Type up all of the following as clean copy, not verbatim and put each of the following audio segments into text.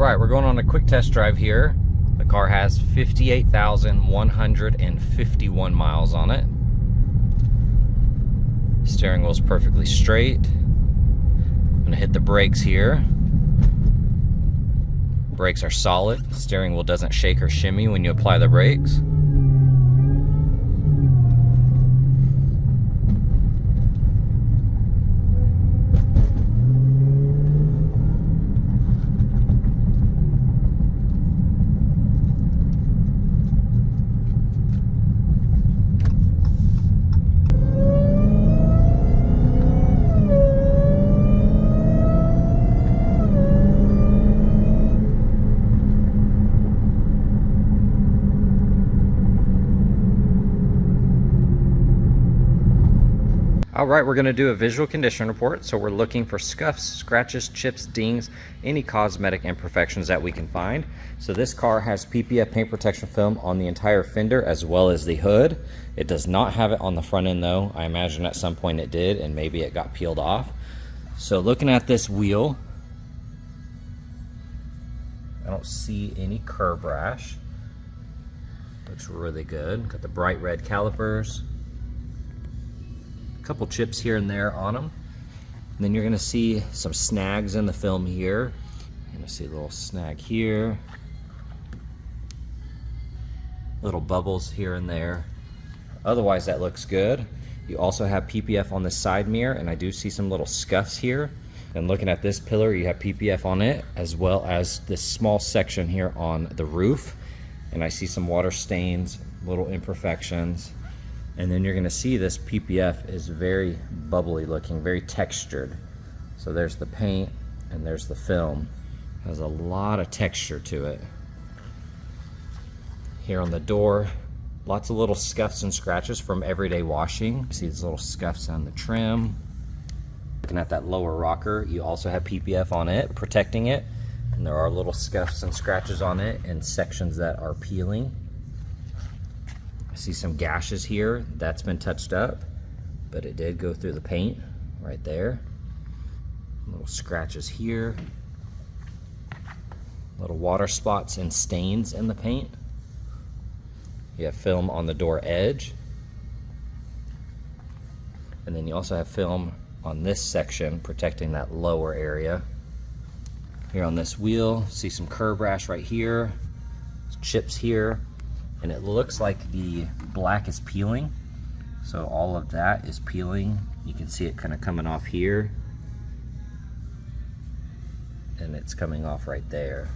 right, we're going on a quick test drive here. The car has 58,151 miles on it. Steering wheel's perfectly straight. I'm gonna hit the brakes here. Brakes are solid. Steering wheel doesn't shake or shimmy when you apply the brakes. All right, we're gonna do a visual condition report. So we're looking for scuffs, scratches, chips, dings, any cosmetic imperfections that we can find. So this car has PPF paint protection film on the entire fender as well as the hood. It does not have it on the front end though. I imagine at some point it did and maybe it got peeled off. So looking at this wheel, I don't see any curb rash. Looks really good. Got the bright red calipers. Couple chips here and there on them. And then you're gonna see some snags in the film here. You're gonna see a little snag here. Little bubbles here and there. Otherwise that looks good. You also have PPF on the side mirror and I do see some little scuffs here. And looking at this pillar, you have PPF on it as well as this small section here on the roof. And I see some water stains, little imperfections. And then you're gonna see this PPF is very bubbly looking, very textured. So there's the paint and there's the film. Has a lot of texture to it. Here on the door, lots of little scuffs and scratches from everyday washing. You see these little scuffs on the trim. Looking at that lower rocker, you also have PPF on it, protecting it. And there are little scuffs and scratches on it and sections that are peeling. I see some gashes here. That's been touched up, but it did go through the paint right there. Little scratches here. Little water spots and stains in the paint. You have film on the door edge. And then you also have film on this section protecting that lower area. Here on this wheel, see some curb rash right here. Chips here. And it looks like the black is peeling. So all of that is peeling. You can see it kind of coming off here. And it's coming off right there.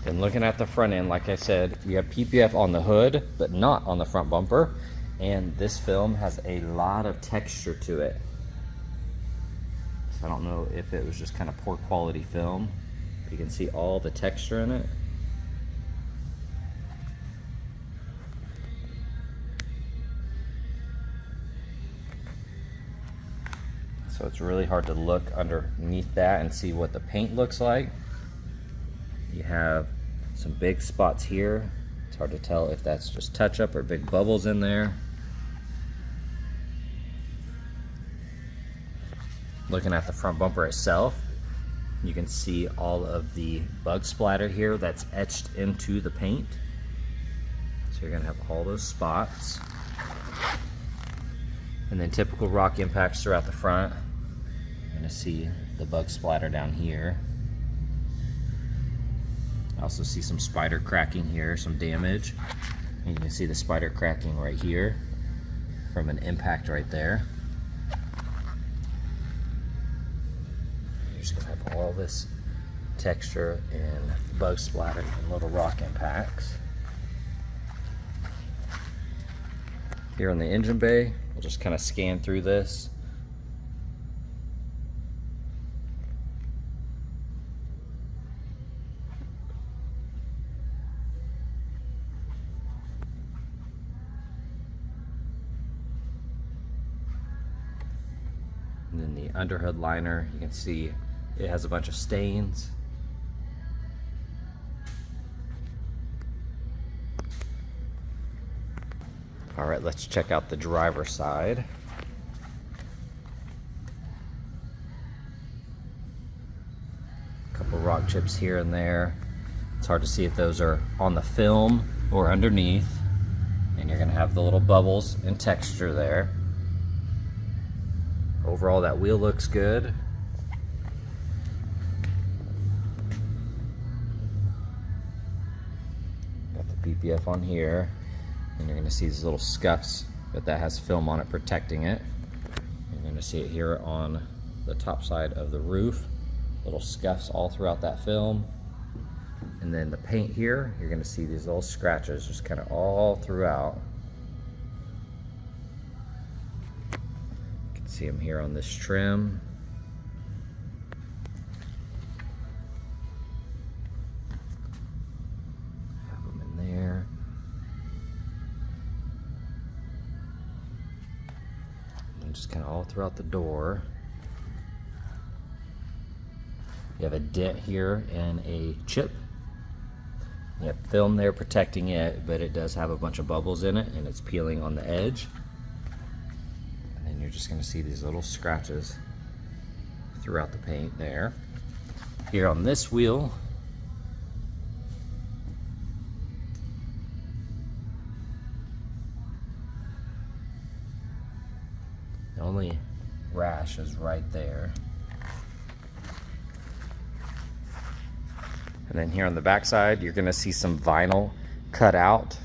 And looking at the front end, like I said, you have PPF on the hood, but not on the front bumper. And this film has a lot of texture to it. I don't know if it was just kind of poor quality film. You can see all the texture in it. So it's really hard to look underneath that and see what the paint looks like. You have some big spots here. It's hard to tell if that's just touch up or big bubbles in there. Looking at the front bumper itself, you can see all of the bug splatter here that's etched into the paint. So you're gonna have all those spots. And then typical rock impacts throughout the front. You're gonna see the bug splatter down here. I also see some spider cracking here, some damage. And you can see the spider cracking right here from an impact right there. Just gonna have all this texture and bug splatter and little rock impacts. Here on the engine bay, we'll just kind of scan through this. And then the underhood liner, you can see it has a bunch of stains. All right, let's check out the driver's side. A couple rock chips here and there. It's hard to see if those are on the film or underneath. And you're gonna have the little bubbles and texture there. Overall, that wheel looks good. Got the PPF on here. And you're gonna see these little scuffs, but that has film on it protecting it. You're gonna see it here on the top side of the roof. Little scuffs all throughout that film. And then the paint here, you're gonna see these little scratches just kind of all throughout. You can see them here on this trim. Have them in there. And just kind of all throughout the door. You have a dent here and a chip. You have film there protecting it, but it does have a bunch of bubbles in it and it's peeling on the edge. And then you're just gonna see these little scratches throughout the paint there. Here on this wheel, the only rash is right there. And then here on the back side, you're gonna see some vinyl cut out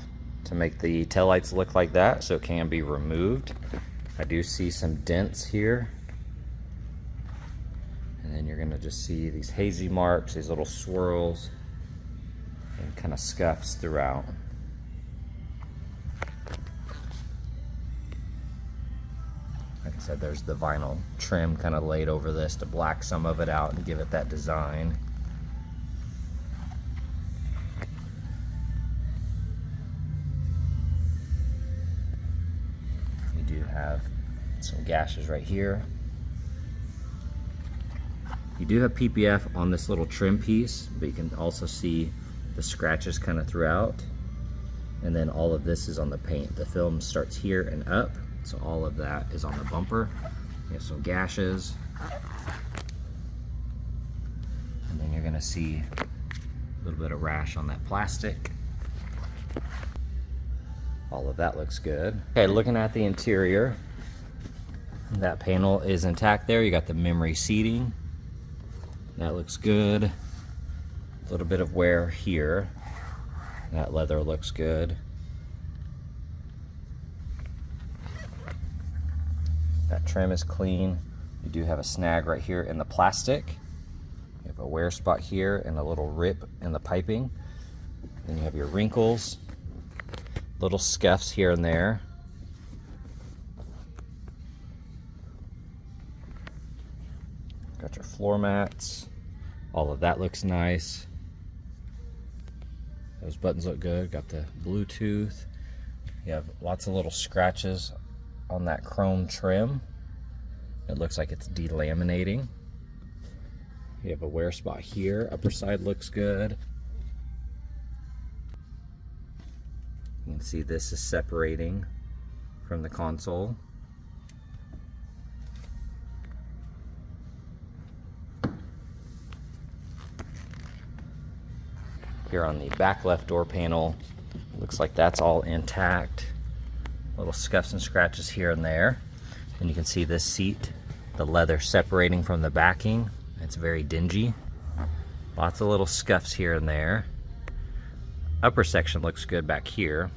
to make the taillights look like that, so it can be removed. I do see some dents here. And then you're gonna just see these hazy marks, these little swirls, and kind of scuffs throughout. Like I said, there's the vinyl trim kind of laid over this to black some of it out and give it that design. You have some gashes right here. You do have PPF on this little trim piece, but you can also see the scratches kind of throughout. And then all of this is on the paint. The film starts here and up, so all of that is on the bumper. You have some gashes. And then you're gonna see a little bit of rash on that plastic. All of that looks good. Okay, looking at the interior, that panel is intact there. You got the memory seating. That looks good. A little bit of wear here. That leather looks good. That trim is clean. You do have a snag right here in the plastic. You have a wear spot here and a little rip in the piping. Then you have your wrinkles. Little scuffs here and there. Got your floor mats. All of that looks nice. Those buttons look good. Got the Bluetooth. You have lots of little scratches on that chrome trim. It looks like it's delaminating. You have a wear spot here. Upper side looks good. You can see this is separating from the console. Here on the back left door panel, looks like that's all intact. Little scuffs and scratches here and there. And you can see this seat, the leather separating from the backing. It's very dingy. Lots of little scuffs here and there. Upper section looks good back here,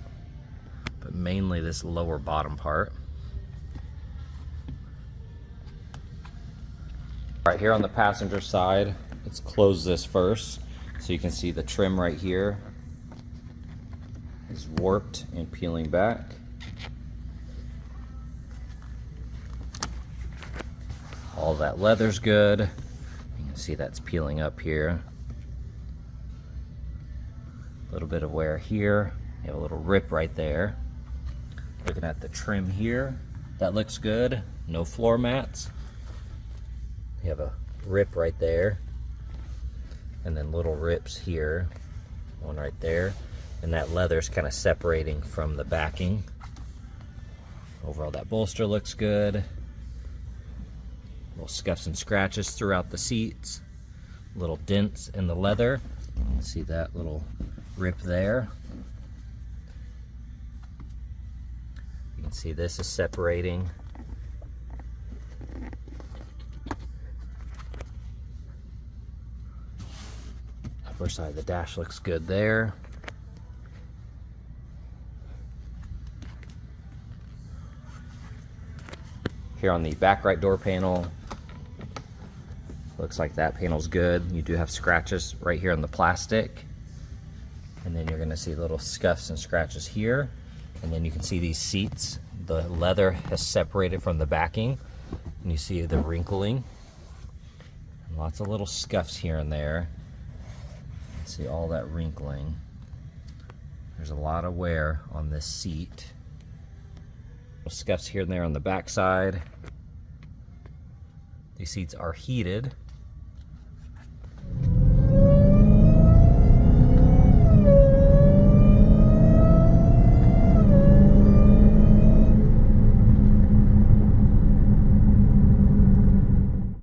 but mainly this lower bottom part. Right here on the passenger side, let's close this first. So you can see the trim right here is warped and peeling back. All that leather's good. You can see that's peeling up here. A little bit of wear here. You have a little rip right there. Looking at the trim here, that looks good. No floor mats. You have a rip right there. And then little rips here. One right there. And that leather's kind of separating from the backing. Overall, that bolster looks good. Little scuffs and scratches throughout the seats. Little dents in the leather. See that little rip there? You can see this is separating. Upper side of the dash looks good there. Here on the back right door panel, looks like that panel's good. You do have scratches right here on the plastic. And then you're gonna see little scuffs and scratches here. And then you can see these seats. The leather has separated from the backing. And you see the wrinkling. And lots of little scuffs here and there. See all that wrinkling. There's a lot of wear on this seat. Little scuffs here and there on the back side. These seats are heated.